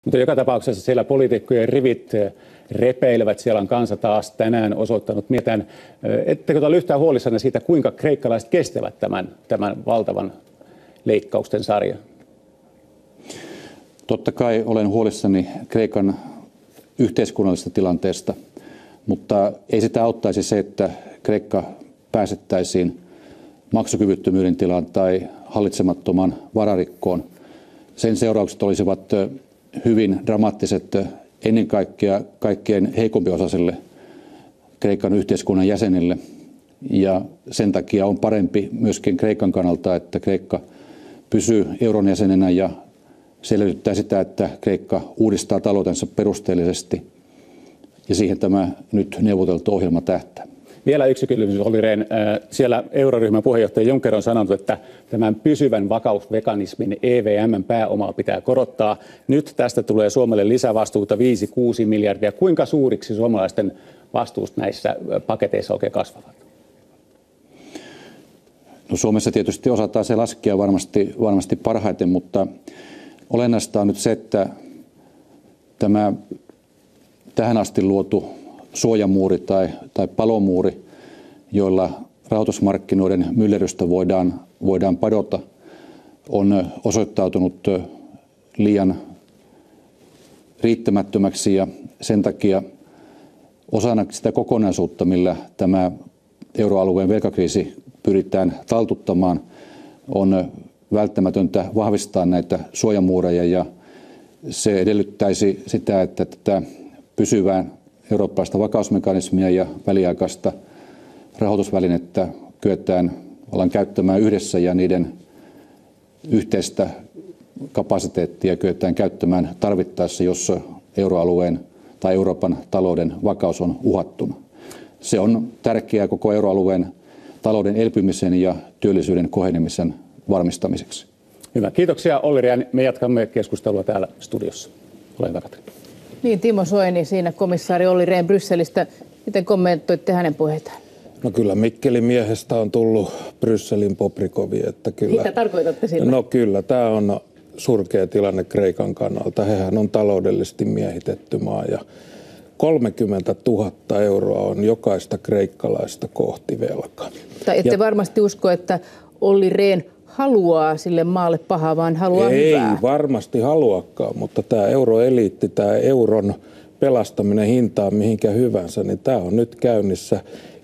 Mutta joka tapauksessa siellä poliitikkojen rivit repeilevät. Siellä on kansa taas tänään osoittanut mieltään. Ettekö ole yhtään huolissanne siitä, kuinka kreikkalaiset kestävät tämän valtavan leikkausten sarjan? Totta kai olen huolissani Kreikan yhteiskunnallisesta tilanteesta, mutta ei sitä auttaisi se, että Kreikka pääsettäisiin maksukyvyttömyyden tilaan tai hallitsemattoman vararikkoon. Sen seuraukset olisivat hyvin dramaattiset ennen kaikkea kaikkein heikompiosaisille Kreikan yhteiskunnan jäsenille. Ja sen takia on parempi myöskin Kreikan kannalta, että Kreikka pysyy euron jäsenenä ja se edellyttää sitä, että Kreikka uudistaa taloutensa perusteellisesti. Ja siihen tämä nyt neuvoteltu ohjelma tähtää. Vielä yksi kysymys, Olli Rehn. Siellä euroryhmän puheenjohtaja Juncker on sanonut, että tämän pysyvän vakausmekanismin EVM:n pääomaa pitää korottaa. Nyt tästä tulee Suomelle lisävastuuta 5-6 miljardia. Kuinka suuriksi suomalaisten vastuut näissä paketeissa oikein kasvavat? No, Suomessa tietysti osataan se laskea varmasti parhaiten, mutta olennaista on nyt se, että tämä tähän asti luotu suojamuuri tai palomuuri, joilla rahoitusmarkkinoiden myllerrystä voidaan padota, on osoittautunut liian riittämättömäksi ja sen takia osana sitä kokonaisuutta, millä tämä euroalueen velkakriisi pyritään taltuttamaan, on välttämätöntä vahvistaa näitä suojamuureja ja se edellyttäisi sitä, että tätä pysyvää eurooppalaista vakausmekanismia ja väliaikaista rahoitusvälinettä ollaan käyttämään yhdessä ja niiden yhteistä kapasiteettia kyetään käyttämään tarvittaessa, jos euroalueen tai Euroopan talouden vakaus on uhattuna. Se on tärkeää koko euroalueen talouden elpymisen ja työllisyyden kohenemisen varmistamiseksi. Hyvä. Kiitoksia, Olli Rehn. Me jatkamme keskustelua täällä studiossa. Ole hyvä, Katri. Niin, Timo Soini siinä, komissaari Olli Rehn Brysselistä. Miten kommentoitte hänen puheitaan? No kyllä Mikkelin miehestä on tullut Brysselin Bobrikovi. Että kyllä, mitä tarkoitatte sillä? No kyllä, tämä on surkea tilanne Kreikan kannalta. Hehän on taloudellisesti miehitetty maa ja 30 000 euroa on jokaista kreikkalaista kohti velkaa. Tai ette varmasti usko, että Olli Rehn haluaa sille maalle pahaa, vaan haluaa hyvää. Ei varmasti haluakaan, mutta tämä euroeliitti, tämä euron pelastaminen hintaan mihinkä hyvänsä, niin tämä on nyt käynnissä.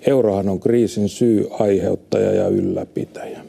Eurohan on kriisin syy, aiheuttaja ja ylläpitäjä.